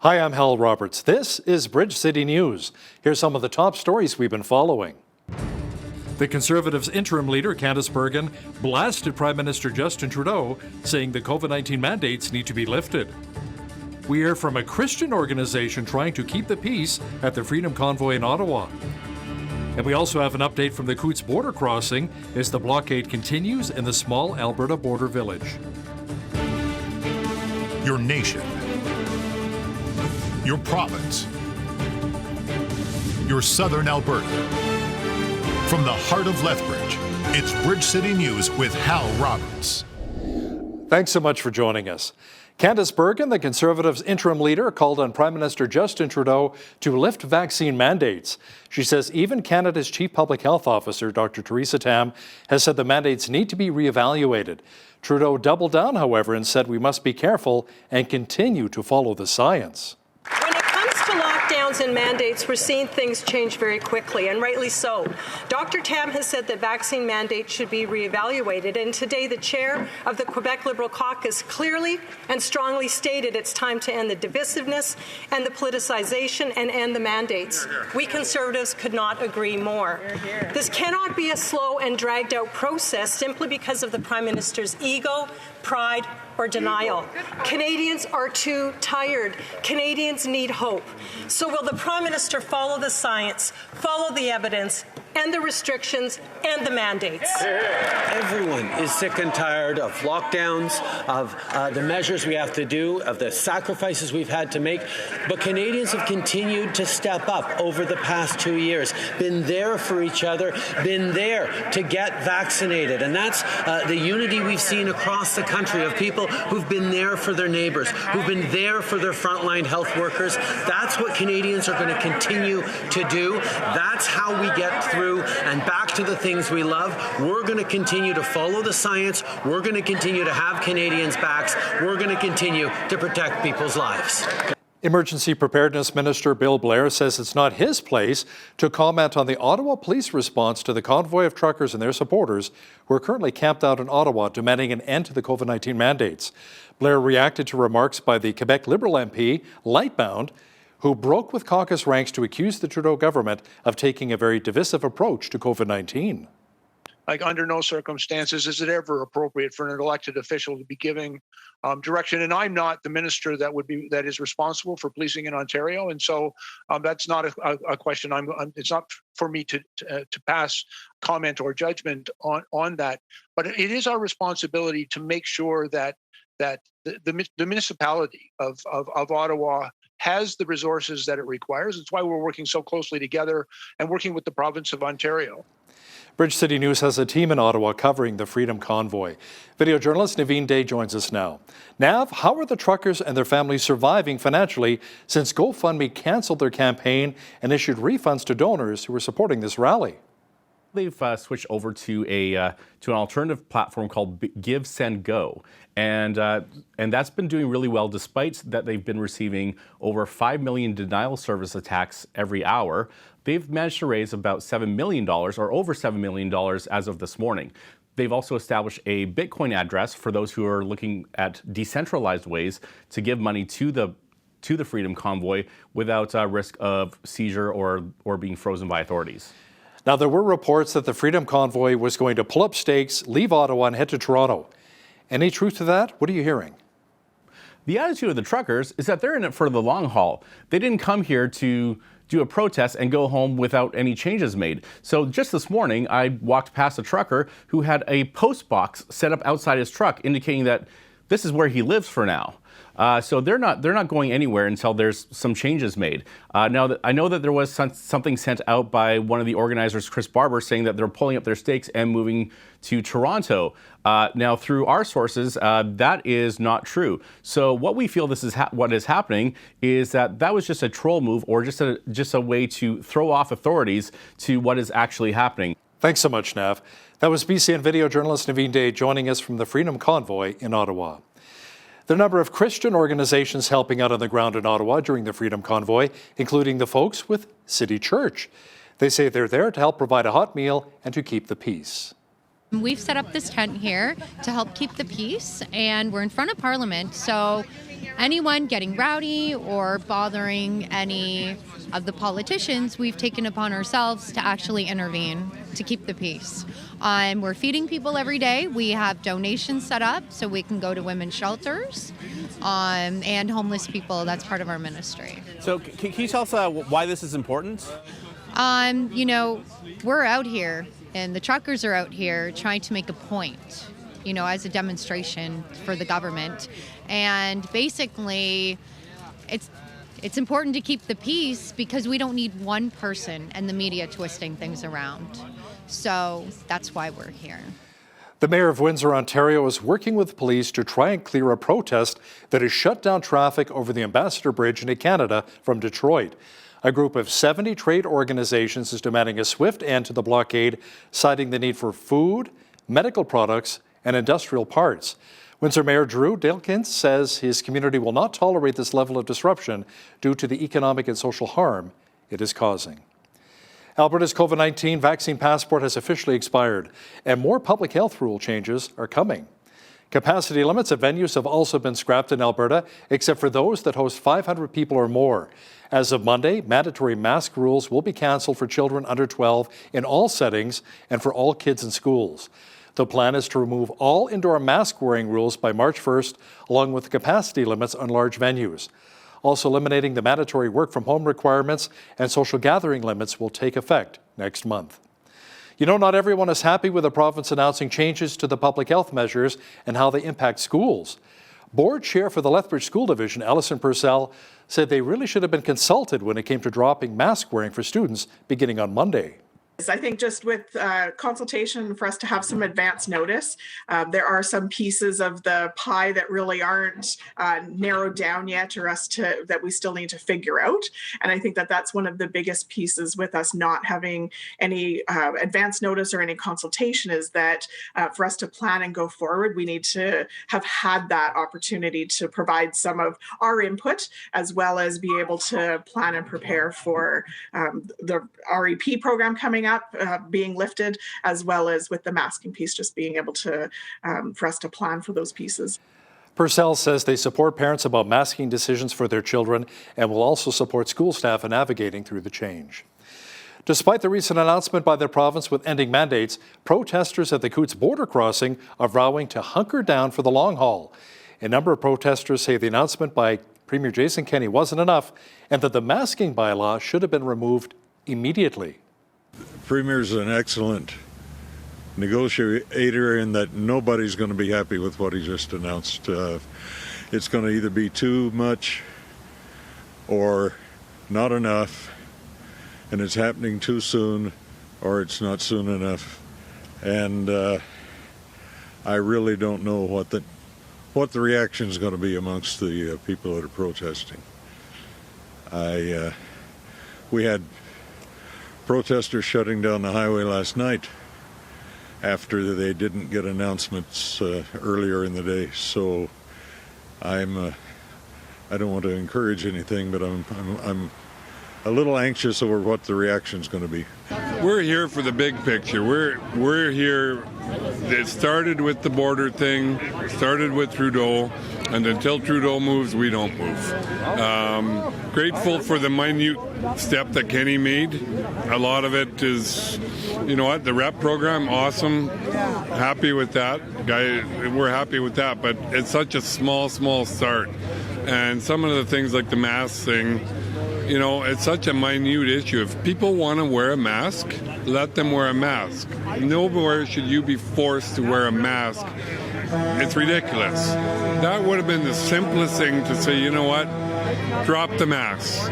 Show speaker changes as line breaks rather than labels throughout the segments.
Hi, I'm Hal Roberts. This is Bridge City News. Here's some of the top stories we've been following. The Conservatives' interim leader, Candice Bergen, blasted Prime Minister Justin Trudeau, saying the COVID-19 mandates need to be lifted. We hear from a Christian organization trying to keep the peace at the Freedom Convoy in Ottawa. And we also have an update from the Coutts border crossing as the blockade continues in the small Alberta border village.
Your nation. Your province. Your southern Alberta. From the heart of Lethbridge, it's Bridge City News with Hal Roberts.
Thanks so much for joining us. Candice Bergen, the Conservatives' interim leader, called on Prime Minister Justin Trudeau to lift vaccine mandates. She says even Canada's Chief Public Health Officer, Dr. Theresa Tam, has said the mandates need to be reevaluated. Trudeau doubled down, however, and said we must be careful and continue to follow the science.
When it comes to lockdowns and mandates, we're seeing things change very quickly, and rightly so. Dr. Tam has said that vaccine mandates should be reevaluated, and today the chair of the Quebec Liberal Caucus clearly and strongly stated it's time to end the divisiveness and the politicization and end the mandates. We Conservatives could not agree more. This cannot be a slow and dragged-out process simply because of the Prime Minister's ego, pride, or denial. Canadians are too tired. Canadians need hope. So will the Prime Minister follow the science, follow the evidence, and the restrictions and the mandates?
Everyone is sick and tired of lockdowns, of the measures we have to do, of the sacrifices we've had to make. But Canadians have continued to step up over the past 2 years, been there for each other, been there to get vaccinated. And that's the unity we've seen across the country of people who've been there for their neighbours, who've been there for their frontline health workers. That's what Canadians are going to continue to do. That's how we get through and back to the things we love. We're going to continue to follow the science. We're going to continue to have Canadians' backs. We're going to continue to protect people's lives.
Emergency Preparedness Minister Bill Blair says it's not his place to comment on the Ottawa police response to the convoy of truckers and their supporters who are currently camped out in Ottawa demanding an end to the COVID-19 mandates. Blair reacted to remarks by the Quebec Liberal MP, Lightbound, who broke with caucus ranks to accuse the Trudeau government of taking a very divisive approach to COVID-19.
Like, under no circumstances is it ever appropriate for an elected official to be giving direction. And I'm not the minister that is responsible for policing in Ontario, and so that's not a question. It's not for me to pass comment or judgment on that. But it is our responsibility to make sure that the municipality of Ottawa has the resources that it requires. It's why we're working so closely together and working with the province of Ontario.
Bridge City News has a team in Ottawa covering the Freedom Convoy. Video journalist Naveen Day joins us now. Nav, how are the truckers and their families surviving financially since GoFundMe canceled their campaign and issued refunds to donors who were supporting this rally?
They've switched over to an alternative platform called Give, Send, Go, and that's been doing really well, despite that they've been receiving over 5 million denial service attacks every hour. They've managed to raise about $7 million, or over $7 million as of this morning. They've also established a Bitcoin address for those who are looking at decentralized ways to give money to the Freedom Convoy without risk of seizure or being frozen by authorities.
Now, there were reports that the Freedom Convoy was going to pull up stakes, leave Ottawa, and head to Toronto. Any truth to that? What are you hearing?
The attitude of the truckers is that they're in it for the long haul. They didn't come here to do a protest and go home without any changes made. So just this morning, I walked past a trucker who had a post box set up outside his truck, indicating that this is where he lives for now. So they're not going anywhere until there's some changes made. Now, I know that there was something sent out by one of the organizers, Chris Barber, saying that they're pulling up their stakes and moving to Toronto. Now, through our sources, that is not true. So what we feel what is happening is that was just a troll move, or just a way to throw off authorities to what is actually happening.
Thanks so much, Nav. That was BCN video journalist Naveen Day joining us from the Freedom Convoy in Ottawa. The number of Christian organizations helping out on the ground in Ottawa during the Freedom Convoy, including the folks with City Church. They say they're there to help provide a hot meal and to keep the peace.
We've set up this tent here to help keep the peace, and we're in front of Parliament, so anyone getting rowdy or bothering any of the politicians, we've taken upon ourselves to actually intervene to keep the peace. We're feeding people every day. We have donations set up so we can go to women's shelters and homeless people. That's part of our ministry.
So can you tell us why this is important?
We're out here, and the truckers are out here trying to make a point, as a demonstration for the government. And basically, it's important to keep the peace because we don't need one person and the media twisting things around. So that's why we're here.
The Mayor of Windsor, Ontario, is working with police to try and clear a protest that has shut down traffic over the Ambassador Bridge into Canada from Detroit. A group of 70 trade organizations is demanding a swift end to the blockade, citing the need for food, medical products, and industrial parts. Windsor Mayor Drew Dilkins says his community will not tolerate this level of disruption due to the economic and social harm it is causing. Alberta's COVID-19 vaccine passport has officially expired, and more public health rule changes are coming. Capacity limits at venues have also been scrapped in Alberta, except for those that host 500 people or more. As of Monday, mandatory mask rules will be cancelled for children under 12 in all settings and for all kids in schools. The plan is to remove all indoor mask wearing rules by March 1st, along with capacity limits on large venues. Also eliminating the mandatory work from home requirements and social gathering limits will take effect next month. Not everyone is happy with the province announcing changes to the public health measures and how they impact schools. Board Chair for the Lethbridge School Division, Alison Purcell, said they really should have been consulted when it came to dropping mask wearing for students beginning on Monday.
I think just with consultation for us to have some advance notice, there are some pieces of the pie that really aren't narrowed down yet or that we still need to figure out. And I think that that's one of the biggest pieces with us not having any advance notice or any consultation is that for us to plan and go forward, we need to have had that opportunity to provide some of our input as well as be able to plan and prepare for the REP program coming up, being lifted, as well as with the masking piece, just being able to, for us to plan for those pieces.
Purcell says they support parents about masking decisions for their children and will also support school staff in navigating through the change. Despite the recent announcement by the province with ending mandates, protesters at the Coots border crossing are vowing to hunker down for the long haul. A number of protesters say the announcement by Premier Jason Kenney wasn't enough and that the masking bylaw should have been removed immediately.
Premier's an excellent negotiator in that nobody's going to be happy with what he just announced. It's going to either be too much or not enough, and it's happening too soon or it's not soon enough. And I really don't know what the reaction is going to be amongst the people that are protesting. We had protesters shutting down the highway last night after they didn't get announcements earlier in the day. So I don't want to encourage anything, but I'm a little anxious over what the reaction is going to be.
We're here for the big picture. We're here. It started with the border thing, started with Trudeau, and until Trudeau moves, we don't move. Grateful for the minute step that Kenny made. A lot of it is, the rep program, awesome. Happy with that. We're happy with that, but it's such a small start. And some of the things like the mask thing, it's such a minute issue. If people want to wear a mask, let them wear a mask. Nowhere should you be forced to wear a mask. It's ridiculous. That would have been the simplest thing to say, drop the mask.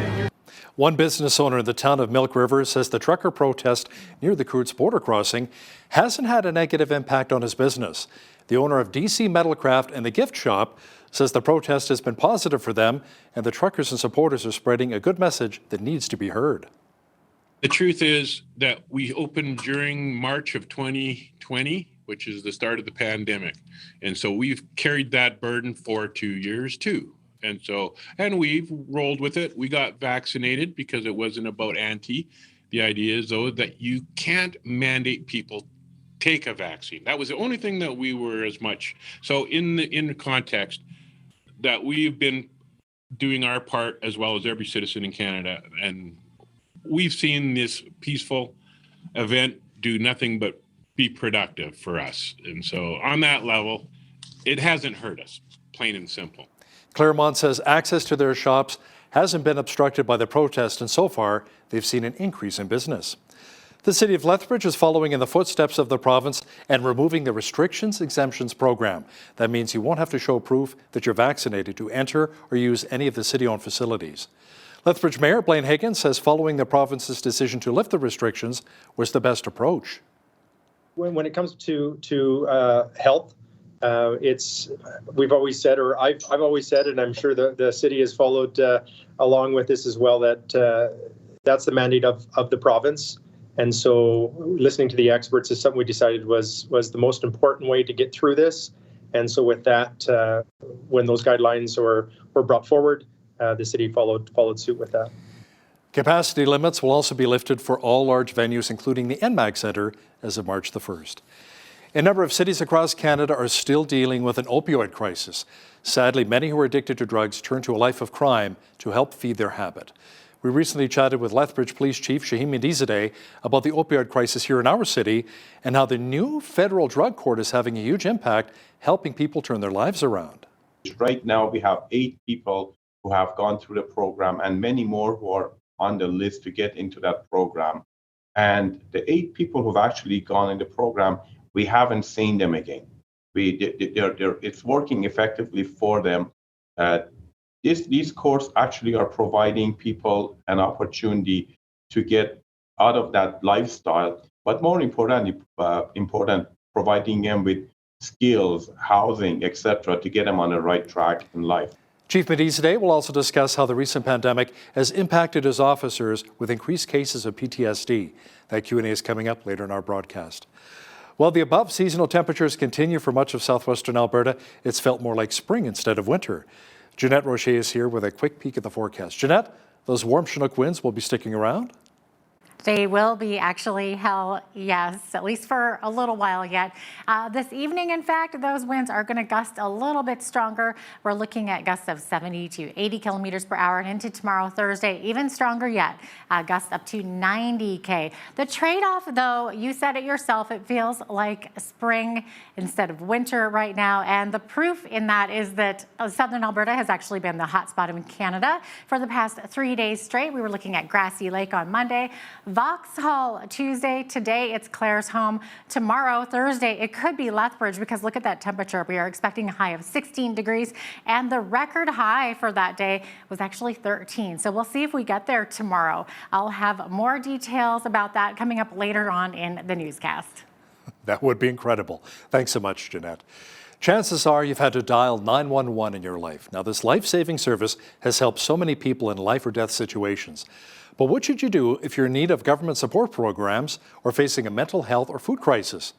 One business owner in the town of Milk River says the trucker protest near the Coots border crossing hasn't had a negative impact on his business. The owner of DC Metalcraft and the gift shop says the protest has been positive for them, and the truckers and supporters are spreading a good message that needs to be heard.
The truth is that we opened during March of 2020, which is the start of the pandemic. And so we've carried that burden for 2 years too. And we've rolled with it. We got vaccinated because it wasn't about anti. The idea is, though, that you can't mandate people take a vaccine. That was the only thing that we were as much. So in the context that we've been doing our part as well as every citizen in Canada, and we've seen this peaceful event do nothing but be productive for us. And so on that level, it hasn't hurt us, plain and simple.
Claremont says access to their shops hasn't been obstructed by the protest, and so far they've seen an increase in business. The City of Lethbridge is following in the footsteps of the province and removing the restrictions exemptions program. That means you won't have to show proof that you're vaccinated to enter or use any of the city-owned facilities. Lethbridge Mayor Blaine Higgins says following the province's decision to lift the restrictions was the best approach.
When it comes to health, we've always said, or I've always said, and I'm sure the city has followed along with this as well, that that's the mandate of the province. And so listening to the experts is something we decided was the most important way to get through this. And so with that, when those guidelines were brought forward, the city followed suit with that.
Capacity limits will also be lifted for all large venues, including the NMAG Centre, as of March the 1st. A number of cities across Canada are still dealing with an opioid crisis. Sadly, many who are addicted to drugs turn to a life of crime to help feed their habit. We recently chatted with Lethbridge Police Chief Shaheen Medizadeh about the opioid crisis here in our city and how the new federal drug court is having a huge impact, helping people turn their lives around.
Right now, we have 8 people who have gone through the program and many more who are on the list to get into that program. And the 8 people who've actually gone in the program, we haven't seen them again. It's working effectively for them. These courts actually are providing people an opportunity to get out of that lifestyle, but more important, providing them with skills, housing, etc., to get them on the right track in life.
Chief Medizadeh will also discuss how the recent pandemic has impacted his officers with increased cases of PTSD. That Q&A is coming up later in our broadcast. While the above seasonal temperatures continue for much of southwestern Alberta, it's felt more like spring instead of winter. Jeanette Rocher is here with a quick peek at the forecast. Jeanette, those warm Chinook winds will be sticking around?
They will be actually, yes, at least for a little while yet. This evening, in fact, those winds are going to gust a little bit stronger. We're looking at gusts of 70 to 80 kilometers per hour, and into tomorrow, Thursday, even stronger yet, gusts up to 90 k. The trade-off, though, you said it yourself, it feels like spring instead of winter right now, and the proof in that is that southern Alberta has actually been the hot spot in Canada for the past 3 days straight. We were looking at Grassy Lake on Monday, Vauxhall Tuesday. Today it's Claresholm. Tomorrow, Thursday, it could be Lethbridge, because look at that temperature. We are expecting a high of 16 degrees, and the record high for that day was actually 13. So we'll see if we get there tomorrow. I'll have more details about that coming up later on in the newscast.
That would be incredible. Thanks so much, Jeanette. Chances are you've had to dial 911 in your life. Now, this life-saving service has helped so many people in life or death situations. But what should you do if you're in need of government support programs or facing a mental health or food crisis?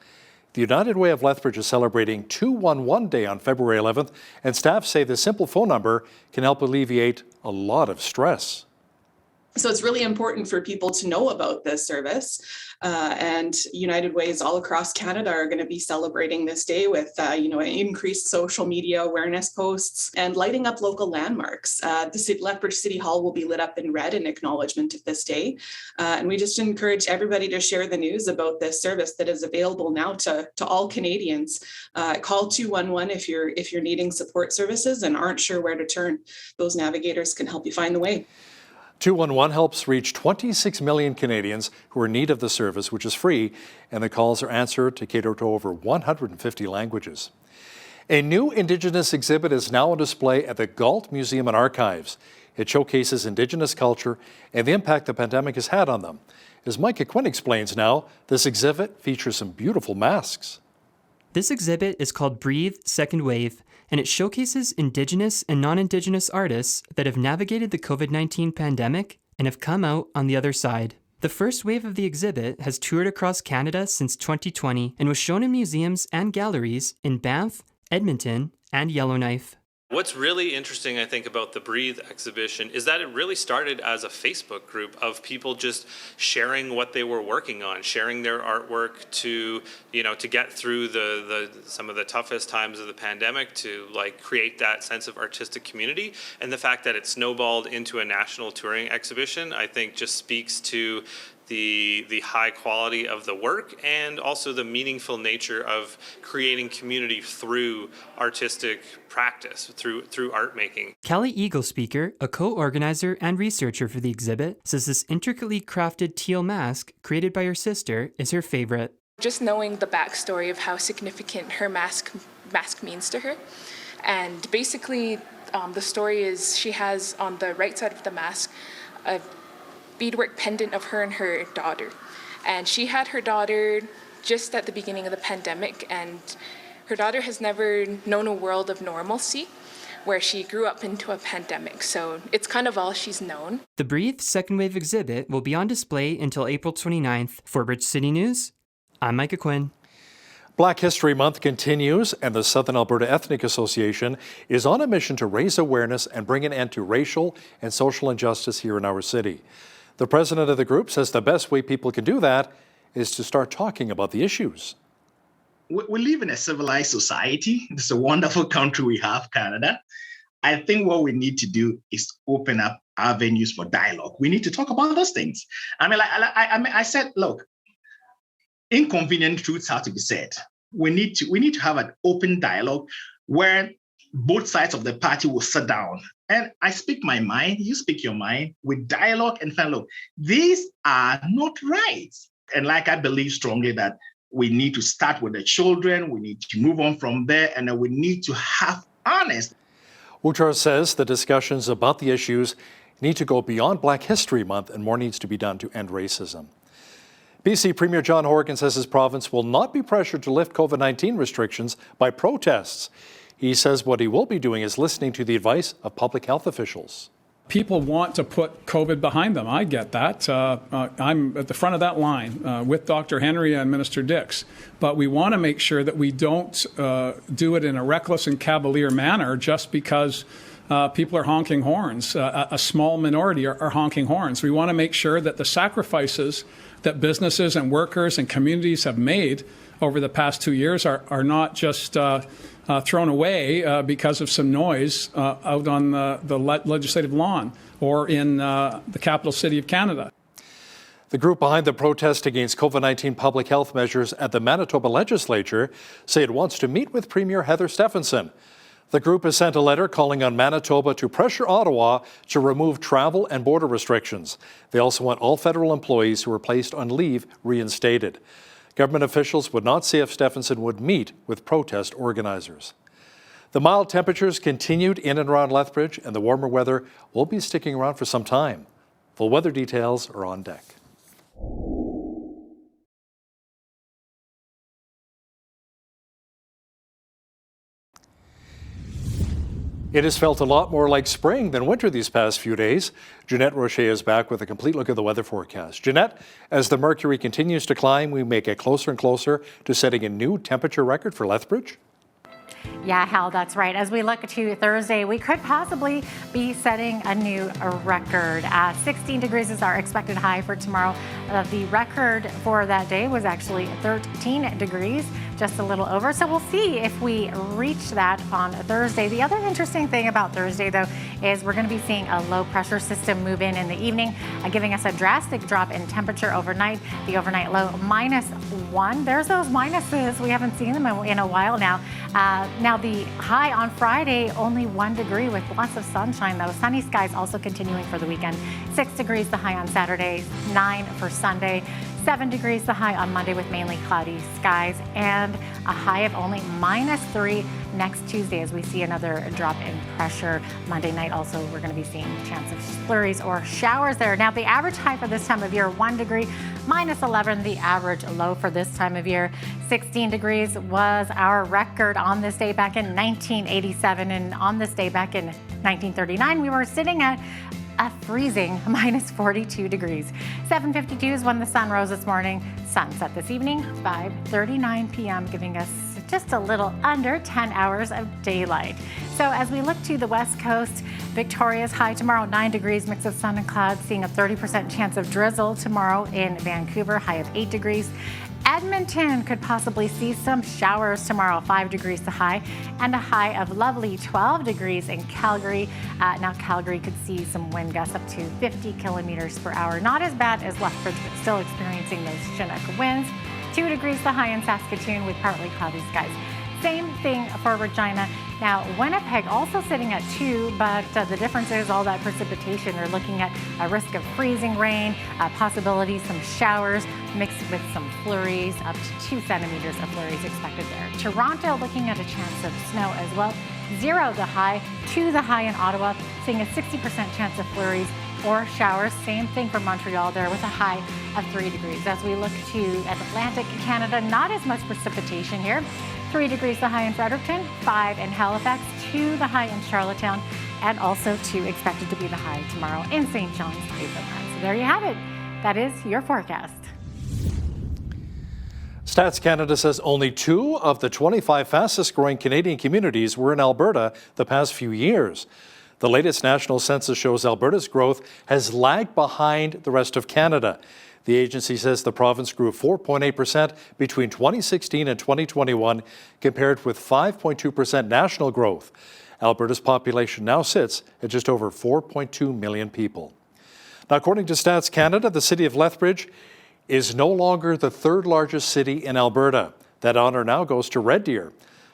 The United Way of Lethbridge is celebrating 211 Day on February 11th, and staff say the simple phone number can help alleviate a lot of stress.
So it's really important for people to know about this service, and United Ways all across Canada are going to be celebrating this day with, increased social media awareness posts and lighting up local landmarks. The Lethbridge City Hall will be lit up in red in acknowledgement of this day, and we just encourage everybody to share the news about this service that is available now to all Canadians. Call 211 if you're needing support services and aren't sure where to turn. Those navigators can help you find the way.
211 helps reach 26 million Canadians who are in need of the service, which is free, and the calls are answered to cater to over 150 languages. A new Indigenous exhibit is now on display at the Galt Museum and Archives. It showcases Indigenous culture and the impact the pandemic has had on them. As Micah Quinn explains now, this exhibit features some beautiful masks.
This exhibit is called Breathe Second Wave, and it showcases Indigenous and non-Indigenous artists that have navigated the COVID-19 pandemic and have come out on the other side. The first wave of the exhibit has toured across Canada since 2020 and was shown in museums and galleries in Banff, Edmonton, and Yellowknife.
What's really interesting, I think, about the Breathe exhibition is that it really started as a Facebook group of people just sharing what they were working on, sharing their artwork to get through some of the toughest times of the pandemic, to like create that sense of artistic community. And the fact that it snowballed into a national touring exhibition, I think, just speaks to the high quality of the work and also the meaningful nature of creating community through artistic practice, through art making.
Kelly Eagle Speaker, a co-organizer and researcher for the exhibit, says this intricately crafted teal mask created by her sister is her favorite.
Just knowing the backstory of how significant her mask means to her. And basically, the story is she has on the right side of the mask a beadwork pendant of her and her daughter. And she had her daughter just at the beginning of the pandemic, and her daughter has never known a world of normalcy where she grew up into a pandemic. So it's kind of all she's known.
The Breathe Second Wave exhibit will be on display until April 29th. For Bridge City News, I'm Micah Quinn.
Black History Month continues, and the Southern Alberta Ethnic Association is on a mission to raise awareness and bring an end to racial and social injustice here in our city. The president of the group says the best way people can do that is to start talking about the issues.
We live in a civilized society. It's a wonderful country we have, Canada. I think what we need to do is open up avenues for dialogue. We need to talk about those things. I said, look, inconvenient truths have to be said. We need to have an open dialogue where both sides of the party will sit down. And I speak my mind, you speak your mind, with dialogue and say, look, these are not right. And like I believe strongly that we need to start with the children, we need to move on from there, and then we need to have honest.
Uchar says the discussions about the issues need to go beyond Black History Month, and more needs to be done to end racism. BC Premier John Horgan says his province will not be pressured to lift COVID-19 restrictions by protests. He says what he will be doing is listening to the advice of public health officials.
People want to put COVID behind them. I get that. I'm at the front of that line with Dr. Henry and Minister Dix. But we want to make sure that we don't do it in a reckless and cavalier manner just because people are honking horns. A small minority are honking horns. We want to make sure that the sacrifices that businesses and workers and communities have made over the past 2 years are not just thrown away because of some noise out on the legislative lawn or in the capital city of Canada.
The group behind the protest against COVID-19 public health measures at the Manitoba legislature say it wants to meet with Premier Heather Stephenson. The group has sent a letter calling on Manitoba to pressure Ottawa to remove travel and border restrictions. They also want all federal employees who were placed on leave reinstated. Government officials would not say if Stephenson would meet with protest organizers. The mild temperatures continued in and around Lethbridge, and the warmer weather will be sticking around for some time. Full weather details are on deck. It has felt a lot more like spring than winter these past few days. Jeanette Rocher is back with a complete look at the weather forecast. Jeanette, as the mercury continues to climb, we may get closer and closer to setting a new temperature record for Lethbridge.
Yeah, Hal, that's right. As we look to Thursday, we could possibly be setting a new record. 16 degrees is our expected high for tomorrow. The record for that day was actually 13 degrees, just a little over. So we'll see if we reach that on Thursday. The other interesting thing about Thursday, though, is we're going to be seeing a low pressure system move in the evening, giving us a drastic drop in temperature overnight. The overnight low -1. There's those minuses. We haven't seen them in a while now. Now the high on Friday, only 1 degree with lots of sunshine, though. Sunny skies also continuing for the weekend. 6 degrees the high on Saturday, 9 for Sunday. 7 degrees the high on Monday with mainly cloudy skies, and a high of only -3 next Tuesday as we see another drop in pressure. Monday night also we're going to be seeing a chance of flurries or showers there. Now the average high for this time of year, 1 degree, -11 the average low for this time of year. 16 degrees was our record on this day back in 1987, and on this day back in 1939 we were sitting at a freezing -42 degrees. 7:52 is when the sun rose this morning. Sunset this evening, 5:39 p.m., giving us just a little under 10 hours of daylight. So as we look to the west coast, Victoria's high tomorrow, 9 degrees, mix of sun and clouds, seeing a 30% chance of drizzle tomorrow in Vancouver, high of 8 degrees. Edmonton could possibly see some showers tomorrow, 5 degrees the high, and a high of lovely 12 degrees in Calgary. Now Calgary could see some wind gusts up to 50 kilometers per hour. Not as bad as Lethbridge, but still experiencing those Chinook winds. 2 degrees the high in Saskatoon with partly cloudy skies. Same thing for Regina. Now, Winnipeg also sitting at 2, but the difference is all that precipitation. We're looking at a risk of freezing rain, possibility some showers mixed with some flurries, up to 2 centimeters of flurries expected there. Toronto looking at a chance of snow as well. 0 the high, 2 the high in Ottawa, seeing a 60% chance of flurries or showers. Same thing for Montreal there with a high of 3 degrees. As we look to Atlantic Canada, not as much precipitation here. 3 degrees the high in Fredericton, 5 in Halifax, 2 the high in Charlottetown, and also 2 expected to be the high tomorrow in St. John's, Newfoundland. So there you have it. That is your forecast.
Stats Canada says only 2 of the 25 fastest growing Canadian communities were in Alberta the past few years. The latest national census shows Alberta's growth has lagged behind the rest of Canada. The agency says the province grew 4.8% between 2016 and 2021, compared with 5.2% national growth. Alberta's population now sits at just over 4.2 million people. Now, according to Stats Canada, the city of Lethbridge is no longer the 3rd largest city in Alberta. That honor now goes to Red Deer.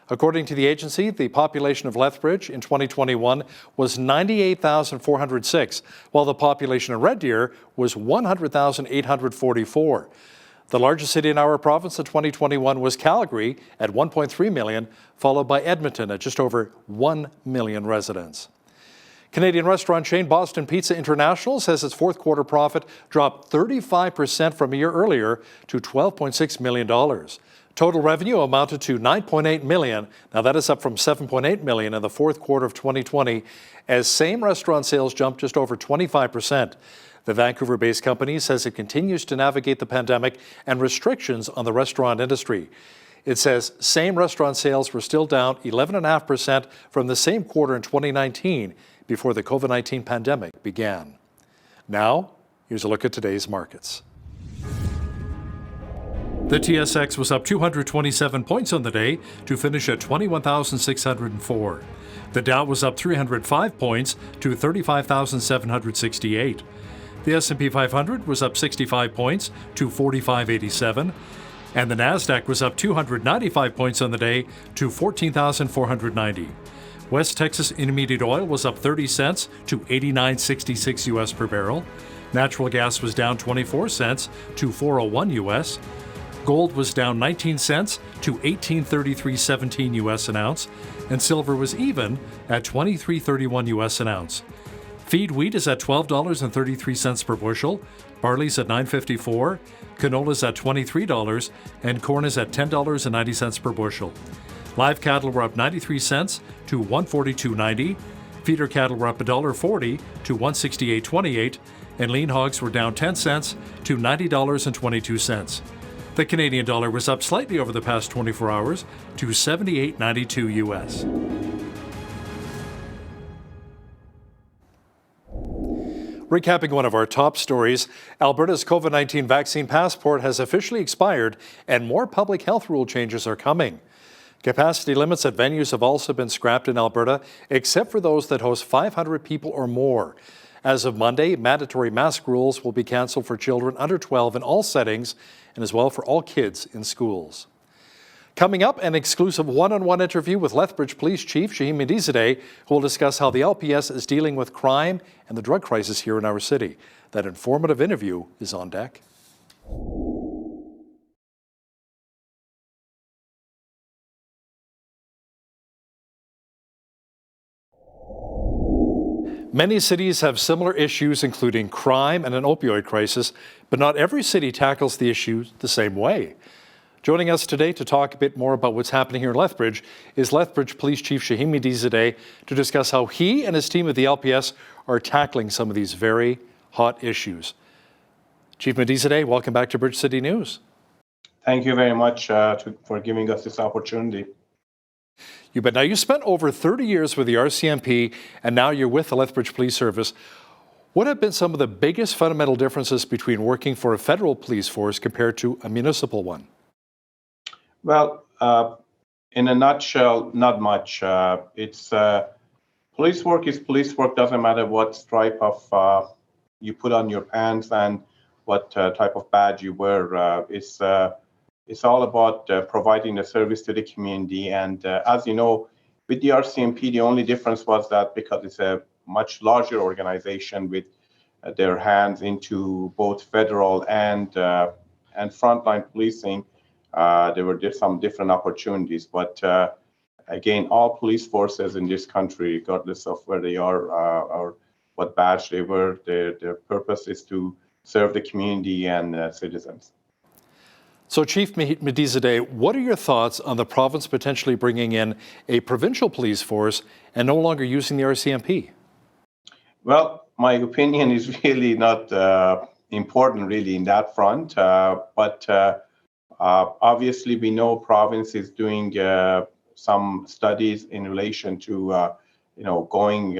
According to the agency, the population of Lethbridge in 2021 was 98,406, while the population of Red Deer was 100,844. The largest city in our province in 2021 was Calgary at 1.3 million, followed by Edmonton at just over 1 million residents. Canadian restaurant chain Boston Pizza International says its fourth quarter profit dropped 35% from a year earlier to $12.6 million. Total revenue amounted to $9.8 million. Now that is up from $7.8 million in the fourth quarter of 2020, as same restaurant sales jumped just over 25%. The Vancouver-based company says it continues to navigate the pandemic and restrictions on the restaurant industry. It says same restaurant sales were still down 11.5% from the same quarter in 2019 before the COVID-19 pandemic began. Now, here's a look at today's markets. The TSX was up 227 points on the day to finish at 21,604. The Dow was up 305 points to 35,768. The S&P 500 was up 65 points to 4587. And the Nasdaq was up 295 points on the day to 14,490. West Texas Intermediate Oil was up 30 cents to 89.66 US per barrel. Natural gas was down 24 cents to 401 US. Gold was down 19 cents to 18.3317 US an ounce, and silver was even at 23.31 US an ounce. Feed wheat is at $12.33 per bushel, barley's at $9.54, canola's at $23, and corn is at $10.90 per bushel. Live cattle were up 93 cents to $142.90, feeder cattle were up $1.40 to $168.28, and lean hogs were down 10 cents to $90.22. The Canadian dollar was up slightly over the past 24 hours to 78.92 US. Recapping one of our top stories, Alberta's COVID-19 vaccine passport has officially expired and more public health rule changes are coming. Capacity limits at venues have also been scrapped in Alberta, except for those that host 500 people or more. As of Monday, mandatory mask rules will be cancelled for children under 12 in all settings, and as well for all kids in schools. Coming up, an exclusive one-on-one interview with Lethbridge Police Chief Shaheen Medizadeh, who will discuss how the LPS is dealing with crime and the drug crisis here in our city. That informative interview is on deck. Many cities have similar issues, including crime and an opioid crisis, but not every city tackles the issue the same way. Joining us today to talk a bit more about what's happening here in Lethbridge is Lethbridge Police Chief Shaheen Medizadeh to discuss how he and his team at the LPS are tackling some of these very hot issues. Chief Medizadeh, welcome back to Bridge City News.
Thank you very much for giving us this opportunity.
You bet. Now, you spent over 30 years with the RCMP, and now you're with the Lethbridge Police Service. What have been some of the biggest fundamental differences between working for a federal police force compared to a municipal one?
Well, in a nutshell, not much. It's police work is police work. Doesn't matter what stripe of you put on your pants and what type of badge you wear. It's all about providing a service to the community. And as you know, with the RCMP, the only difference was that because it's a much larger organization with their hands into both federal and frontline policing, there were some different opportunities. But again, all police forces in this country, regardless of where they are or what badge they wear, their purpose is to serve the community and citizens.
So, Chief Medizadeh, what are your thoughts on the province potentially bringing in a provincial police force and no longer using the RCMP?
Well, my opinion is really not important, really, in that front. But obviously, we know province is doing some studies in relation to, going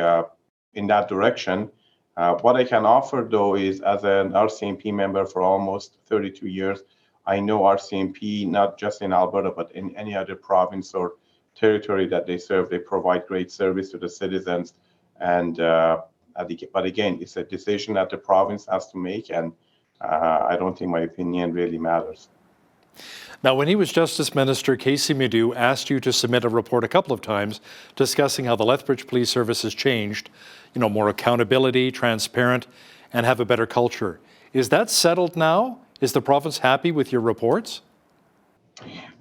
in that direction. What I can offer, though, is as an RCMP member for almost 32 years, I know RCMP, not just in Alberta, but in any other province or territory that they serve, they provide great service to the citizens. And but again, it's a decision that the province has to make, and I don't think my opinion really matters.
Now, when he was Justice Minister, Casey Medu asked you to submit a report a couple of times discussing how the Lethbridge Police Service has changed, more accountability, transparent, and have a better culture. Is that settled now? Is the province happy with your reports?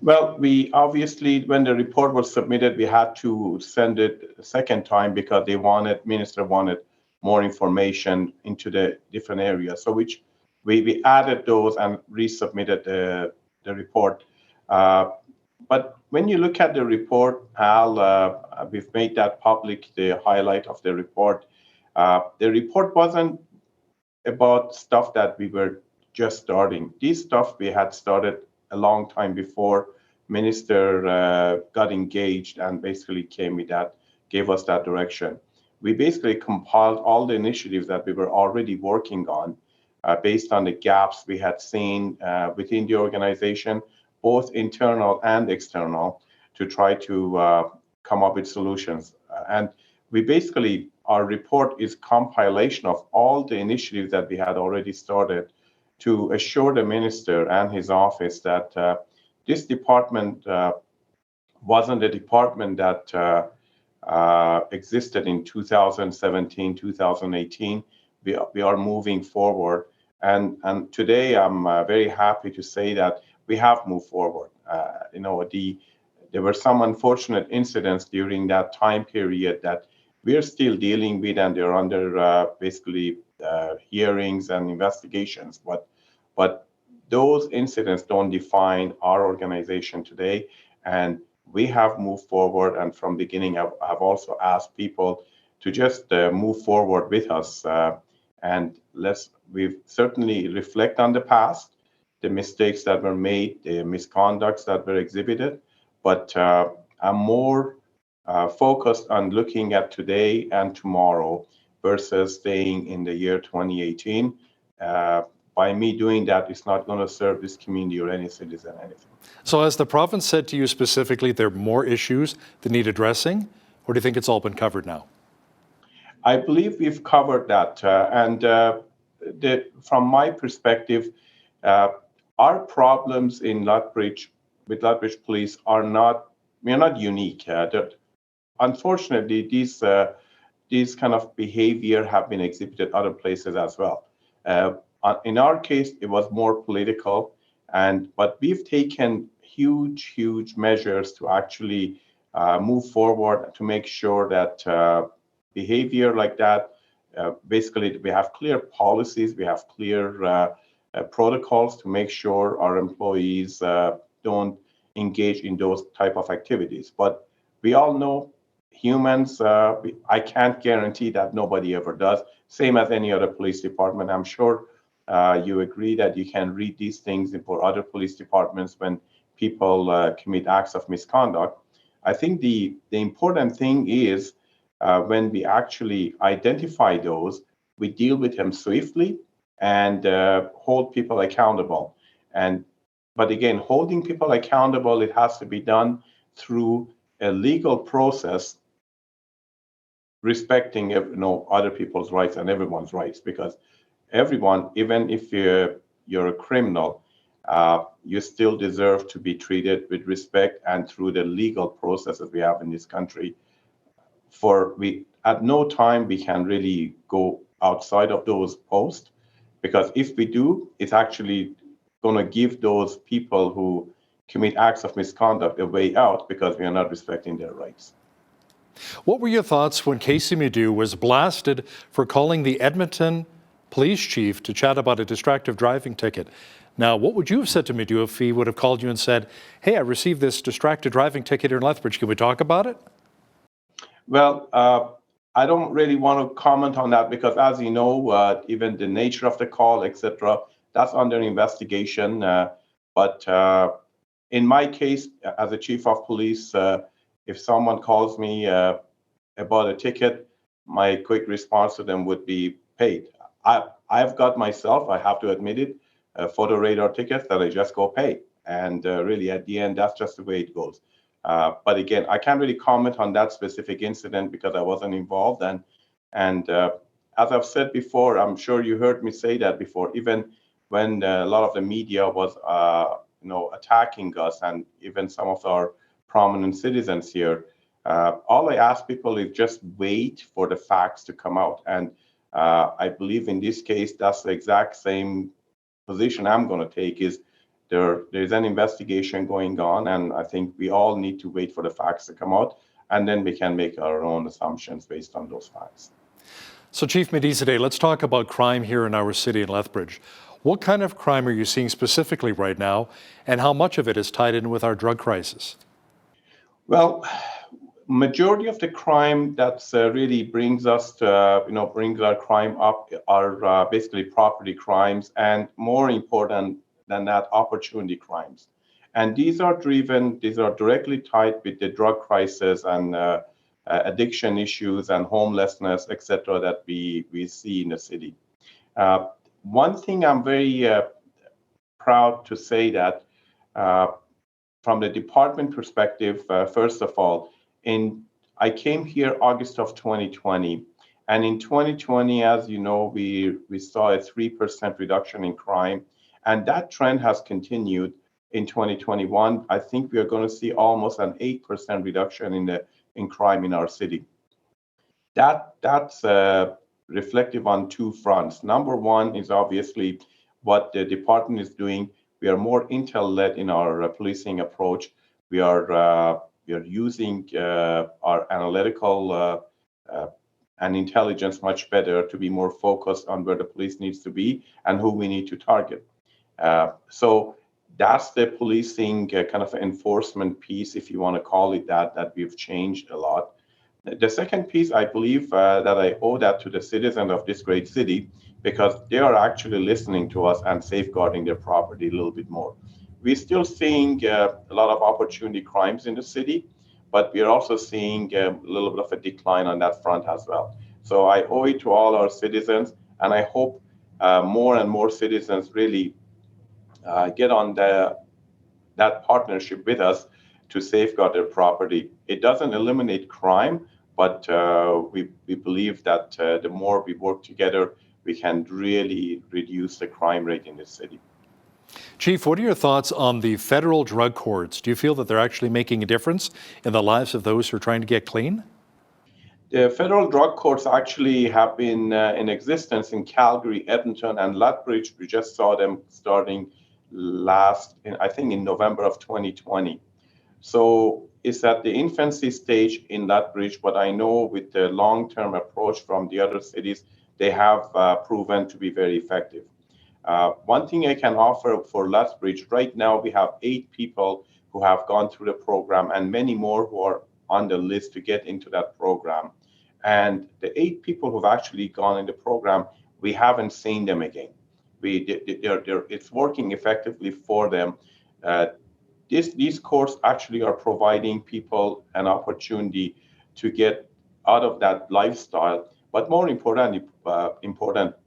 Well, we obviously, when the report was submitted, we had to send it a second time because minister wanted more information into the different areas. So which we added those and resubmitted the report. But when you look at the report, Al, we've made that public, the highlight of the report. The report wasn't about stuff that we were just starting. This stuff we had started a long time before minister got engaged and basically gave us that direction. We basically compiled all the initiatives that we were already working on based on the gaps we had seen within the organization, both internal and external, to try to come up with solutions. And our report is compilation of all the initiatives that we had already started to assure the minister and his office that this department wasn't a department that existed in 2017, 2018. We are moving forward. And today I'm very happy to say that we have moved forward. There were some unfortunate incidents during that time period that we're still dealing with, and they're under hearings and investigations. But those incidents don't define our organization today, and we have moved forward. And from the beginning, I've also asked people to just move forward with us, and we certainly reflect on the past, the mistakes that were made, the misconducts that were exhibited. But I'm more focused on looking at today and tomorrow versus staying in the year 2018. By me doing that, it's not going to serve this community or any citizen anything.
So has the province said to you specifically there are more issues that need addressing, or do you think it's all been covered now?
I believe we've covered that. From my perspective, our problems in Lethbridge, with Lethbridge Police, we're not unique. Unfortunately, these kind of behavior have been exhibited other places as well. In our case, it was more political, but we've taken huge measures to actually move forward to make sure that behavior like that, basically we have clear policies, we have clear protocols to make sure our employees don't engage in those type of activities. But we all know humans, I can't guarantee that nobody ever does. Same as any other police department. I'm sure You agree that you can read these things for other police departments when people commit acts of misconduct. I think the important thing is when we actually identify those, we deal with them swiftly and hold people accountable. But again, holding people accountable, it has to be done through a legal process, respecting other people's rights and everyone's rights, because everyone, even if you're a criminal, you still deserve to be treated with respect and through the legal processes we have in this country. At no time we can really go outside of those posts, because if we do, it's actually going to give those people who commit acts of misconduct a way out, because we are not respecting their rights.
What were your thoughts when Casey Medu was blasted for calling the Edmonton police chief to chat about a distracted driving ticket? Now, what would you have said to Medu if he would have called you and said, hey, I received this distracted driving ticket here in Lethbridge, can we talk about it?
Well, I don't really want to comment on that, because as you know, even the nature of the call, etc., that's under investigation. But in my case, as a chief of police, if someone calls me about a ticket, my quick response to them would be paid. I've got myself, I have to admit it, photo radar tickets that I just go pay. And really, at the end, that's just the way it goes. But again, I can't really comment on that specific incident because I wasn't involved. And as I've said before, I'm sure you heard me say that before, even when a lot of the media was attacking us, and even some of our prominent citizens here, all I ask people is just wait for the facts to come out. And I believe in this case, that's the exact same position I'm going to take. Is there's an investigation going on, and I think we all need to wait for the facts to come out, and then we can make our own assumptions based on those facts.
So Chief Medizadeh, let's talk about crime here in our city in Lethbridge. What kind of crime are you seeing specifically right now, and how much of it is tied in with our drug crisis?
Well, majority of the crime that's really brings us to, brings our crime up are basically property crimes, and more important than that, opportunity crimes. And these are directly tied with the drug crisis and addiction issues and homelessness, etc., that we see in the city. One thing I'm very proud to say that from the department perspective, first of all, I came here August of 2020, and in 2020, as you know, we saw a 3% reduction in crime, and that trend has continued in 2021. I think we are going to see almost an 8% reduction in crime in our city. That's reflective on two fronts. Number one is obviously what the department is doing. We are more intel-led in our policing approach. We are using our analytical and intelligence much better to be more focused on where the police needs to be and who we need to target. So that's the policing kind of enforcement piece, if you want to call it that we've changed a lot. The second piece, I believe that I owe that to the citizens of this great city, because they are actually listening to us and safeguarding their property a little bit more. We're still seeing a lot of opportunity crimes in the city, but we're also seeing a little bit of a decline on that front as well. So I owe it to all our citizens, and I hope more and more citizens really get on that partnership with us to safeguard their property. It doesn't eliminate crime, but we believe that the more we work together, we can really reduce the crime rate in this city.
Chief, what are your thoughts on the federal drug courts? Do you feel that they're actually making a difference in the lives of those who are trying to get clean?
The federal drug courts actually have been in existence in Calgary, Edmonton, and Lethbridge. We just saw them starting I think in November of 2020. So it's at the infancy stage in Lethbridge, but I know with the long-term approach from the other cities, they have proven to be very effective. One thing I can offer for Lethbridge, right now we have 8 people who have gone through the program and many more who are on the list to get into that program. And the 8 people who've actually gone in the program, we haven't seen them again. it's working effectively for them. These courts actually are providing people an opportunity to get out of that lifestyle, but more important,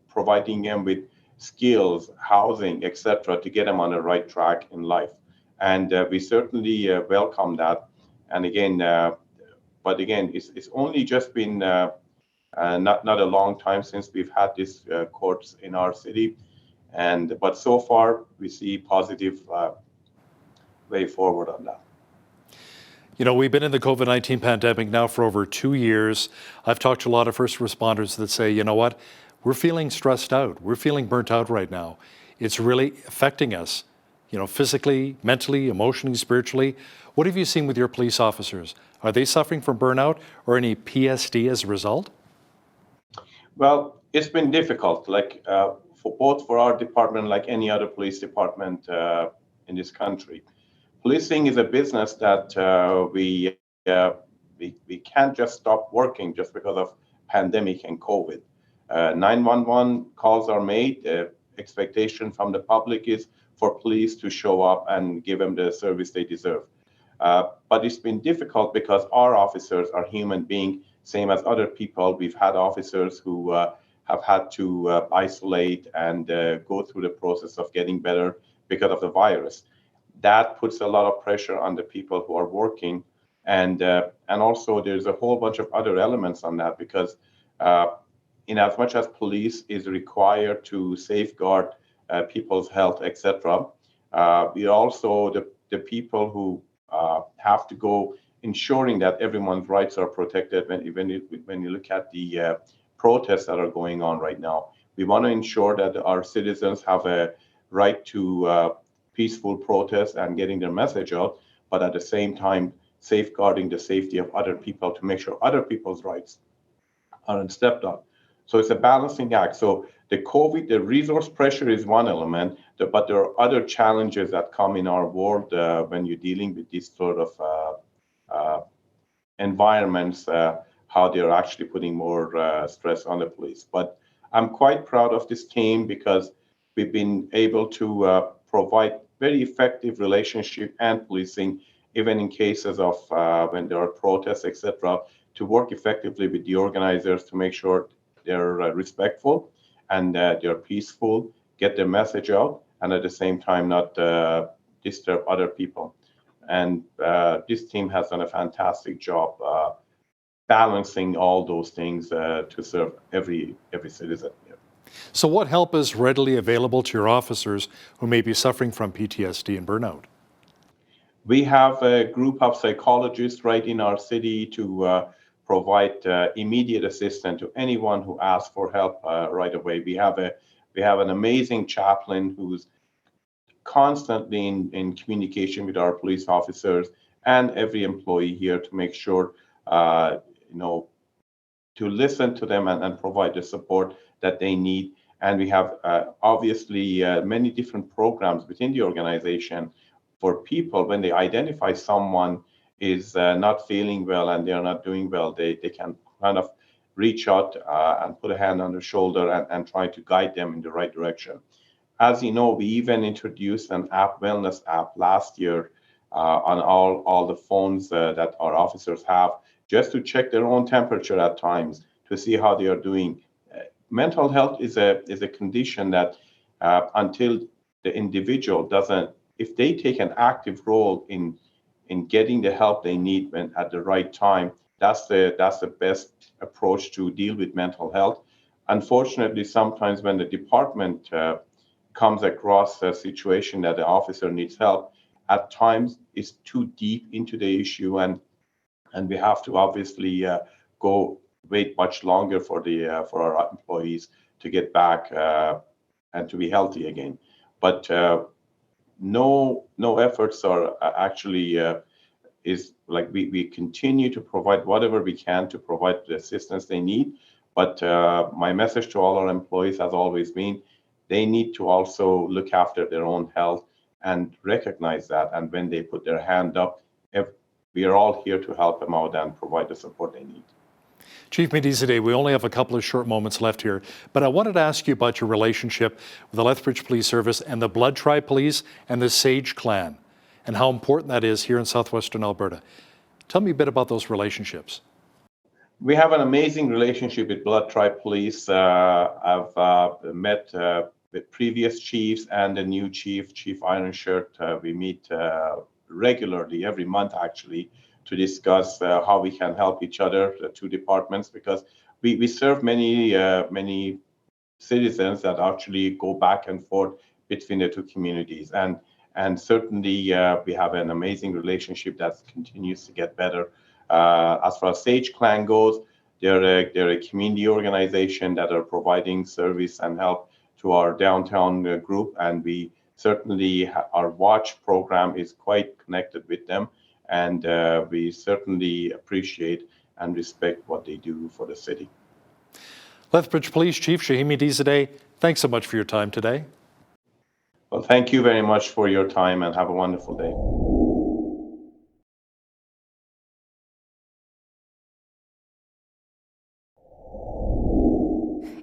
providing them with skills, housing, etc., to get them on the right track in life. And we certainly welcome that. And again, but again, it's only just been not a long time since we've had these courts in our city, but so far we see positive way forward on that.
You know, we've been in the COVID-19 pandemic now for over 2 years. I've talked to a lot of first responders that say, you know what, we're feeling stressed out. We're feeling burnt out right now. It's really affecting us, you know, physically, mentally, emotionally, spiritually. What have you seen with your police officers? Are they suffering from burnout or any PSD as a result?
Well, it's been difficult, like for our department, like any other police department in this country. Policing is a business that we can't just stop working just because of pandemic and COVID. 911 calls are made. The expectation from the public is for police to show up and give them the service they deserve. But it's been difficult because our officers are human beings, same as other people. We've had officers who have had to isolate and go through the process of getting better because of the virus. That puts a lot of pressure on the people who are working, and also there's a whole bunch of other elements on that because in as much as police is required to safeguard people's health, etc., we also the people who have to go ensuring that everyone's rights are protected. When you look at the protests that are going on right now, we want to ensure that our citizens have a right to peaceful protest and getting their message out, but at the same time safeguarding the safety of other people to make sure other people's rights aren't stepped on. So it's a balancing act. So the resource pressure is one element, but there are other challenges that come in our world when you're dealing with this sort of environments, how they're actually putting more stress on the police. But I'm quite proud of this team because we've been able to provide very effective relationship and policing, even in cases of when there are protests, etc., to work effectively with the organizers to make sure they're respectful and they're peaceful, get their message out, and at the same time not disturb other people. And this team has done a fantastic job balancing all those things to serve every citizen.
So what help is readily available to your officers who may be suffering from PTSD and burnout?
We have a group of psychologists right in our city to provide immediate assistance to anyone who asks for help right away. We have an amazing chaplain who's constantly in communication with our police officers and every employee here to make sure to listen to them and provide the support that they need. And we have obviously many different programs within the organization for people when they identify someone is not feeling well and they're not doing well, they can kind of reach out and put a hand on their shoulder and try to guide them in the right direction. As you know, we even introduced an wellness app last year on all the phones that our officers have, just to check their own temperature at times to see how they are doing. Mental health is a condition that until the individual if they take an active role in getting the help they need at the right time, that's the best approach to deal with mental health. Unfortunately, sometimes when the department comes across a situation that the officer needs help, at times it's too deep into the issue, and we have to obviously wait much longer for our employees to get back and to be healthy again. But no efforts are actually we continue to provide whatever we can to provide the assistance they need. But my message to all our employees has always been, they need to also look after their own health and recognize that. And when they put their hand up, we are all here to help them out and provide the support they need.
Chief Medizadeh, we only have a couple of short moments left here, but I wanted to ask you about your relationship with the Lethbridge Police Service and the Blood Tribe Police and the Sage Clan, and how important that is here in southwestern Alberta. Tell me a bit about those relationships.
We have an amazing relationship with Blood Tribe Police. I've met the previous chiefs and the new chief, Chief Ironshirt. We meet regularly, every month actually, to discuss how we can help each other, the two departments, because we serve many citizens that actually go back and forth between the two communities. And certainly we have an amazing relationship that continues to get better. As far as Sage Clan goes, they're a community organization that are providing service and help to our downtown group, and we certainly our watch program is quite connected with them, and we certainly appreciate and respect what they do for the city.
Lethbridge Police Chief Shahin Medizadeh, thanks so much for your time today.
Well, thank you very much for your time, and have a wonderful day.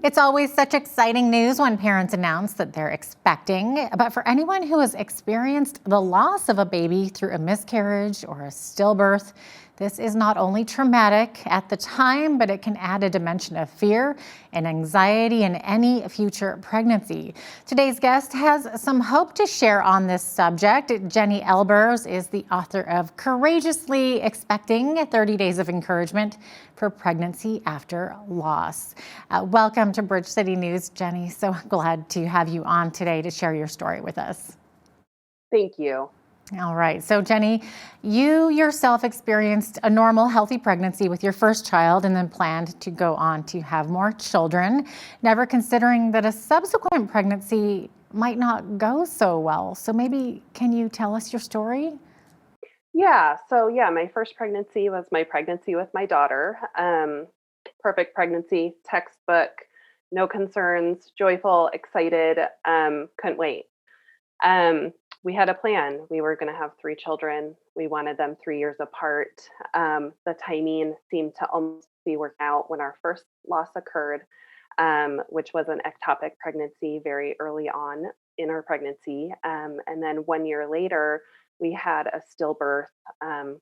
It's always such exciting news when parents announce that they're expecting, but for anyone who has experienced the loss of a baby through a miscarriage or a stillbirth, this is not only traumatic at the time, but it can add a dimension of fear and anxiety in any future pregnancy. Today's guest has some hope to share on this subject. Jenny Elbers is the author of Courageously Expecting 30 Days of Encouragement for Pregnancy After Loss. Welcome to Bridge City News, Jenny. So glad to have you on today to share your story with us.
Thank you.
All right. So, Jenny, you yourself experienced a normal, healthy pregnancy with your first child and then planned to go on to have more children, never considering that a subsequent pregnancy might not go so well. So maybe can you tell us your story?
Yeah. So, my first pregnancy was my pregnancy with my daughter. Perfect pregnancy, textbook, no concerns, joyful, excited, couldn't wait. We had a plan. We were going to have 3 children. We wanted them 3 years apart. The timing seemed to almost be worked out when our first loss occurred, which was an ectopic pregnancy very early on in our pregnancy. And then 1 year later, we had a stillbirth,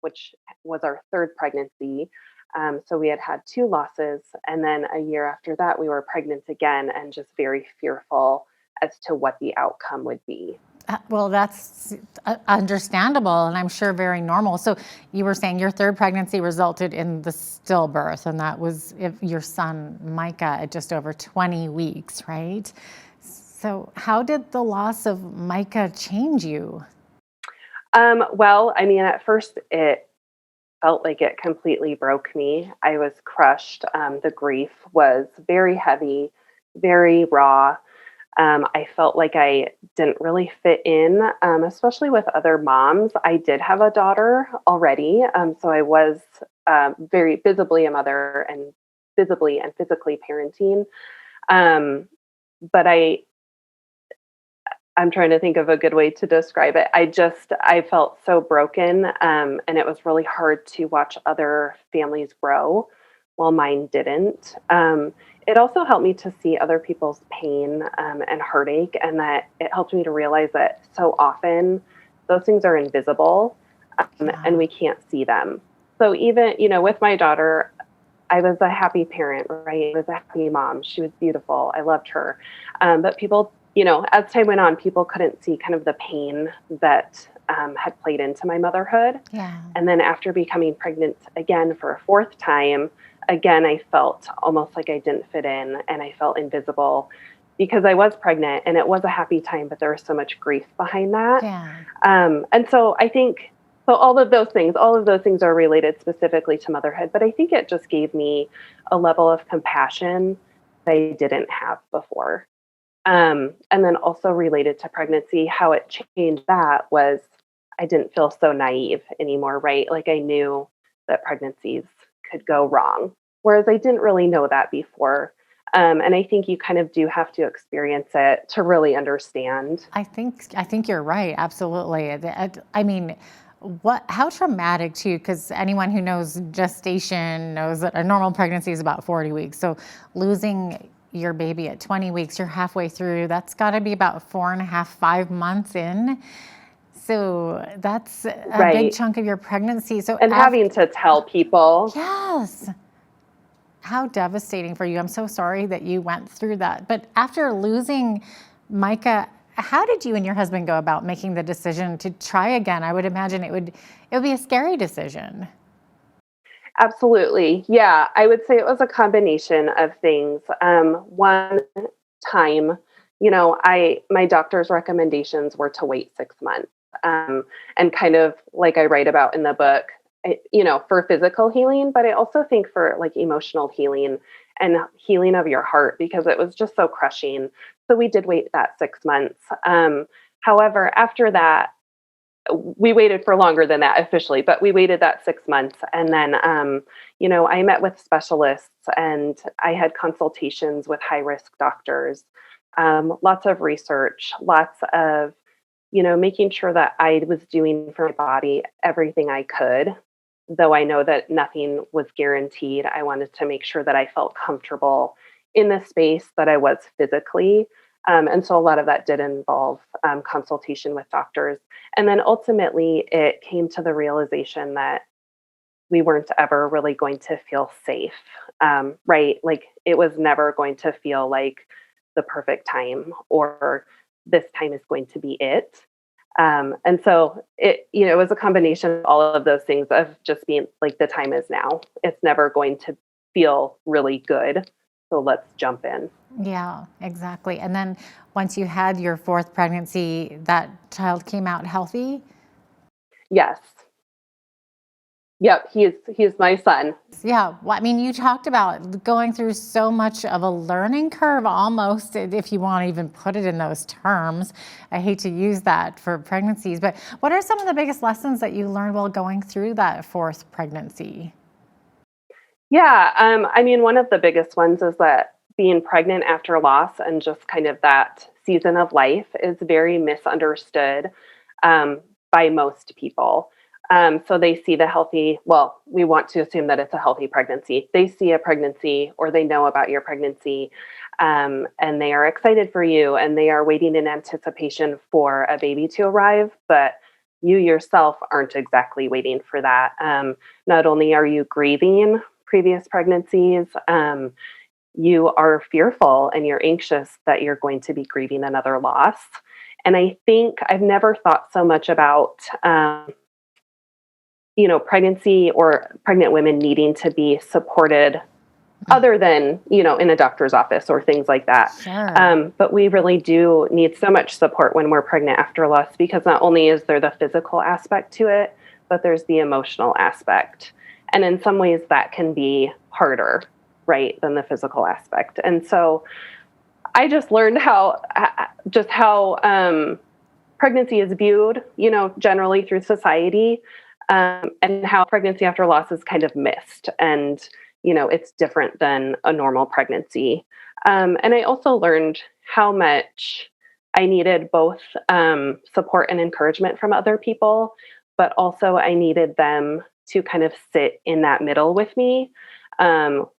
which was our third pregnancy. So we had 2 losses. And then a year after that, we were pregnant again and just very fearful as to what the outcome would be.
Well, that's understandable and I'm sure very normal. So you were saying your third pregnancy resulted in the stillbirth, and that was your son, Micah, at just over 20 weeks, right? So how did the loss of Micah change you?
Well, at first it felt like it completely broke me. I was crushed. The grief was very heavy, very raw. I felt like I didn't really fit in, especially with other moms. I did have a daughter already, so I was very visibly a mother and visibly and physically parenting. But I'm trying to think of a good way to describe it. I felt so broken, and it was really hard to watch other families grow while mine didn't. It also helped me to see other people's pain and heartache, and that it helped me to realize that so often those things are invisible and we can't see them. So even, with my daughter, I was a happy parent, right? I was a happy mom. She was beautiful. I loved her. But people, as time went on, people couldn't see kind of the pain that had played into my motherhood.
Yeah.
And then after becoming pregnant again for a 4th time, again, I felt almost like I didn't fit in and I felt invisible because I was pregnant and it was a happy time, but there was so much grief behind that.
Yeah.
And so I think, all of those things are related specifically to motherhood, but I think it just gave me a level of compassion that I didn't have before. And then also related to pregnancy, how it changed that was I didn't feel so naive anymore, right? Like I knew that pregnancies could go wrong, whereas I didn't really know that before. And I think you kind of do have to experience it to really understand.
I think you're right. Absolutely. How traumatic too, because anyone who knows gestation knows that a normal pregnancy is about 40 weeks. So losing your baby at 20 weeks, you're halfway through, that's got to be about 4.5, 5 months in. So that's a big chunk of your pregnancy. So
and having to tell people.
Yes. How devastating for you. I'm so sorry that you went through that. But after losing Micah, how did you and your husband go about making the decision to try again? I would imagine it would be a scary decision.
Absolutely. Yeah, I would say it was a combination of things. One, time. My doctor's recommendations were to wait 6 months. And kind of like I write about in the book, for physical healing, but I also think for like emotional healing and healing of your heart, because it was just so crushing. So we did wait that 6 months. However, after that, we waited for longer than that officially, but we waited that 6 months. And then, I met with specialists and I had consultations with high risk doctors, lots of research, lots of, making sure that I was doing for my body everything I could. Though I know that nothing was guaranteed, I wanted to make sure that I felt comfortable in the space that I was physically. And so a lot of that did involve consultation with doctors. And then ultimately, it came to the realization that we weren't ever really going to feel safe, right? Like it was never going to feel like the perfect time or this time is going to be it. And so it was a combination of all of those things of just being like, the time is now. It's never going to feel really good. So let's jump in.
Yeah, exactly. And then once you had your 4th pregnancy, that child came out healthy?
Yes. Yep, he's my son.
Yeah, well, I mean, you talked about going through so much of a learning curve almost, if you want to even put it in those terms. I hate to use that for pregnancies, but what are some of the biggest lessons that you learned while going through that 4th pregnancy?
Yeah, one of the biggest ones is that being pregnant after loss and just kind of that season of life is very misunderstood by most people. So they see we want to assume that it's a healthy pregnancy. They see a pregnancy or they know about your pregnancy and they are excited for you and they are waiting in anticipation for a baby to arrive, but you yourself aren't exactly waiting for that. Not only are you grieving previous pregnancies, you are fearful and you're anxious that you're going to be grieving another loss. And I think I've never thought so much about pregnancy or pregnant women needing to be supported other than, in a doctor's office or things like that.
Sure.
But we really do need so much support when we're pregnant after loss, because not only is there the physical aspect to it, but there's the emotional aspect. And in some ways that can be harder, right, than the physical aspect. And so I just learned how pregnancy is viewed, generally through society, and how pregnancy after loss is kind of missed. And, it's different than a normal pregnancy. And I also learned how much I needed both support and encouragement from other people, but also I needed them to kind of sit in that middle with me,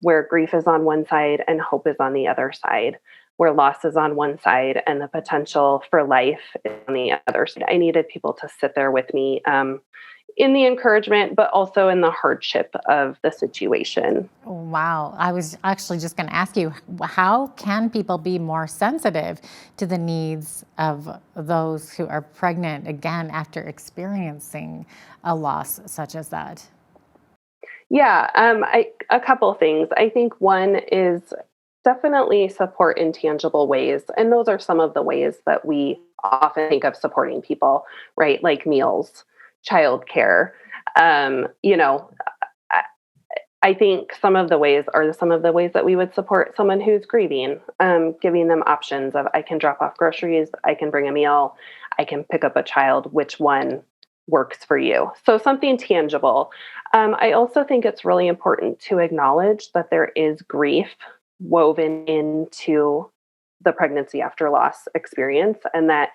where grief is on one side and hope is on the other side, where loss is on one side and the potential for life is on the other side. I needed people to sit there with me in the encouragement, but also in the hardship of the situation.
Wow. I was actually just going to ask you, how can people be more sensitive to the needs of those who are pregnant again after experiencing a loss such as that?
Yeah, a couple things. I think one is definitely support in tangible ways. And those are some of the ways that we often think of supporting people, right? Like meals, childcare. I think some of the ways that we would support someone who's grieving, giving them options of, I can drop off groceries, I can bring a meal, I can pick up a child, which one works for you. So something tangible. I also think it's really important to acknowledge that there is grief woven into the pregnancy after loss experience, and that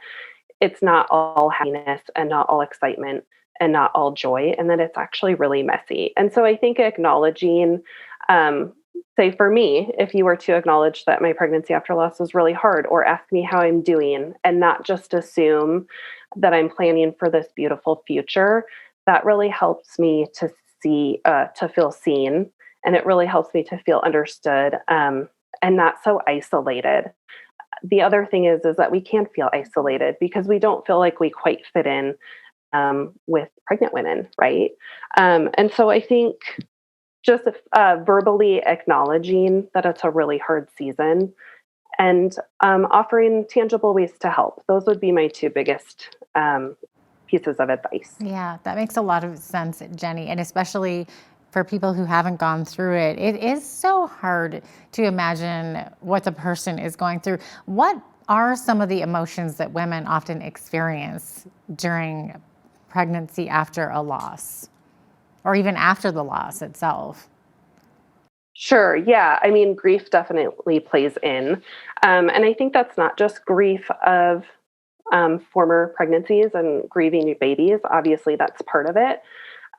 it's not all happiness and not all excitement. and not all joy, and that it's actually really messy. And so I think acknowledging, say for me, if you were to acknowledge that my pregnancy after loss was really hard, or ask me how I'm doing, and not just assume that I'm planning for this beautiful future, that really helps me to feel seen, and it really helps me to feel understood, and not so isolated. The other thing is that we can feel isolated because we don't feel like we quite fit in with pregnant women, right? And so I think just verbally acknowledging that it's a really hard season and offering tangible ways to help. Those would be my two biggest pieces of advice.
Yeah, that makes a lot of sense, Jenny, and especially for people who haven't gone through it. It is so hard to imagine what the person is going through. What are some of the emotions that women often experience during pregnancy after a loss, or even after the loss itself?
Sure. Yeah. I mean, grief definitely plays in. And I think that's not just grief of former pregnancies and grieving your babies. Obviously, that's part of it.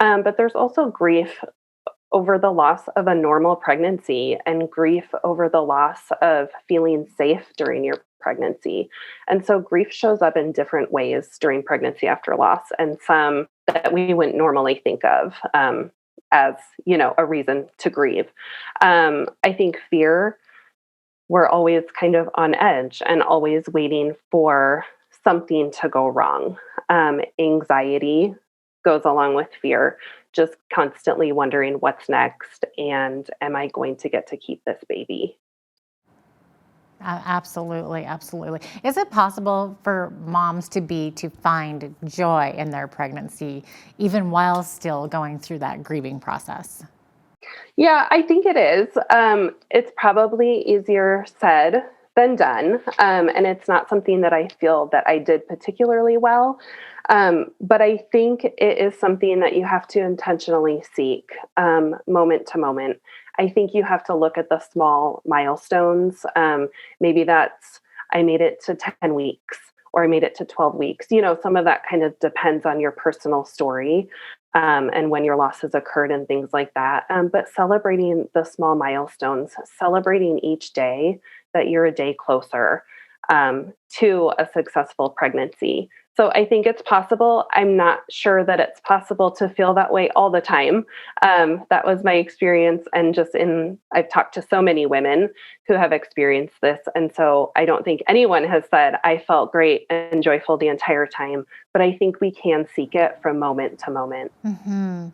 But there's also grief over the loss of a normal pregnancy and grief over the loss of feeling safe during your pregnancy. And so grief shows up in different ways during pregnancy after loss, and some that we wouldn't normally think of as, a reason to grieve. I think fear, we're always kind of on edge and always waiting for something to go wrong. Anxiety goes along with fear, just constantly wondering what's next and am I going to get to keep this baby?
Absolutely, absolutely. Is it possible for moms to find joy in their pregnancy, even while still going through that grieving process?
Yeah, I think it is. It's probably easier said than done. And it's not something that I feel that I did particularly well. But I think it is something that you have to intentionally seek moment to moment. I think you have to look at the small milestones. Maybe that's, I made it to 10 weeks or I made it to 12 weeks. Some of that kind of depends on your personal story and when your losses occurred and things like that. But celebrating the small milestones, celebrating each day that you're a day closer to a successful pregnancy. So I think it's possible. I'm not sure that it's possible to feel that way all the time. That was my experience. And I've talked to so many women who have experienced this. And so I don't think anyone has said, I felt great and joyful the entire time. But I think we can seek it from moment to moment.
Mm-hmm.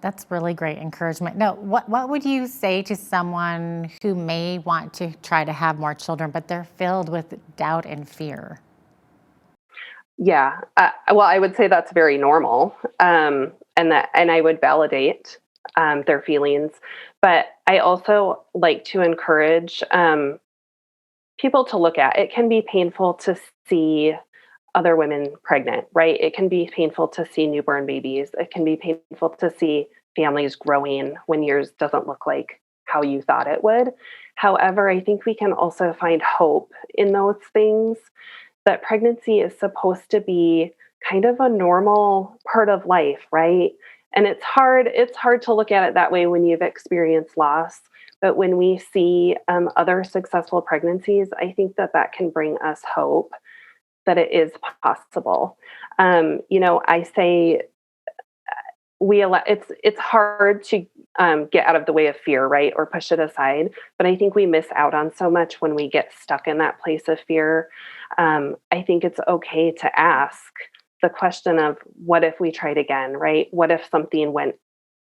That's really great encouragement. Now, what would you say to someone who may want to try to have more children, but they're filled with doubt and fear?
Yeah. Well, I would say that's very normal. And I would validate their feelings. But I also like to encourage people to look at it. Can be painful to see other women pregnant, right? It can be painful to see newborn babies. It can be painful to see families growing when yours doesn't look like how you thought it would. However, I think we can also find hope in those things, that pregnancy is supposed to be kind of a normal part of life, right? And it's hard to look at it that way when you've experienced loss. But when we see other successful pregnancies, I think that can bring us hope that it is possible. I say it's hard to get out of the way of fear, right? Or push it aside. But I think we miss out on so much when we get stuck in that place of fear. I think it's okay to ask the question of what if we tried again, right? What if something went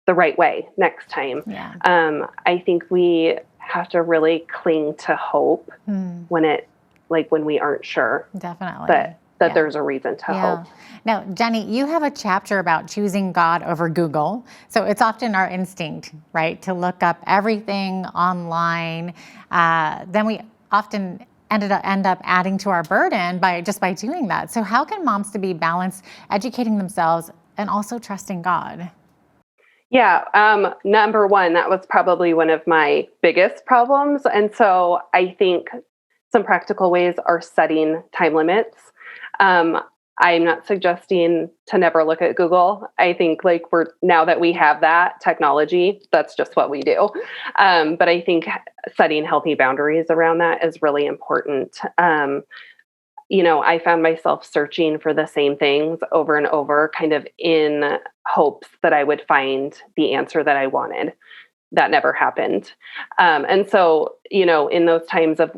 the right way next time?
Yeah.
I think we have to really cling to hope when we aren't sure.
Definitely.
That there's a reason to hope.
Now, Jenny, you have a chapter about choosing God over Google. So it's often our instinct, right, to look up everything online. Then we often end up adding to our burden by doing that. So how can moms to be balanced, educating themselves and also trusting God?
Yeah. Number one, that was probably one of my biggest problems. And so I think some practical ways are setting time limits. I'm not suggesting to never look at Google. I think like now that we have that technology, that's just what we do. But I think setting healthy boundaries around that is really important. I found myself searching for the same things over and over, kind of in hopes that I would find the answer that I wanted. That never happened. And so, in those times of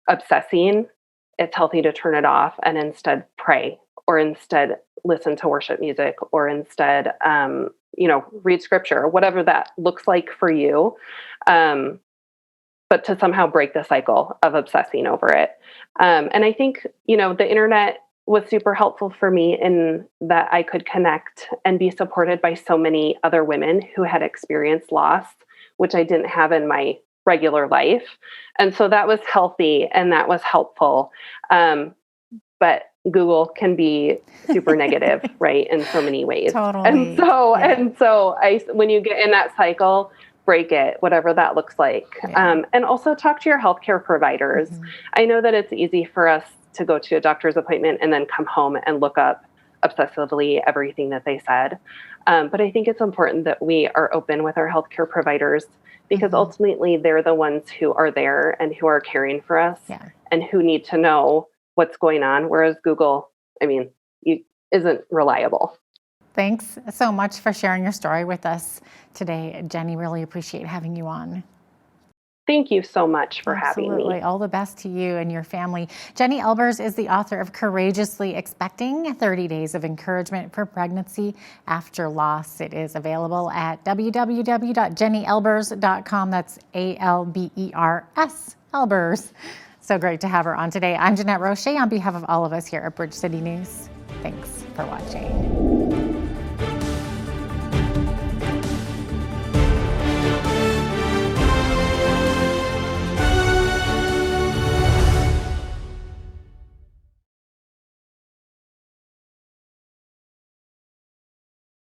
obsessing, it's healthy to turn it off and instead pray, or instead listen to worship music, or instead, read scripture, whatever that looks like for you. But to somehow break the cycle of obsessing over it. And I think, the internet was super helpful for me in that I could connect and be supported by so many other women who had experienced loss, which I didn't have in my regular life. And so that was healthy and that was helpful. But Google can be super negative, right, in so many ways.
Totally.
And so when you get in that cycle, break it, whatever that looks like.
Yeah.
And also talk to your healthcare providers. Mm-hmm. I know that it's easy for us to go to a doctor's appointment and then come home and look up obsessively everything that they said. But I think it's important that we are open with our healthcare providers, because ultimately they're the ones who are there and who are caring for us and who need to know what's going on. Whereas Google, isn't reliable.
Thanks so much for sharing your story with us today, Jenny. Really appreciate having you on.
Thank you so much for having me.
All the best to you and your family. Jenny Elbers is the author of Courageously Expecting 30 Days of Encouragement for Pregnancy After Loss. It is available at www.jennyelbers.com. That's ALBERS, Elbers. So great to have her on today. I'm Jeanette Roche on behalf of all of us here at Bridge City News. Thanks for watching.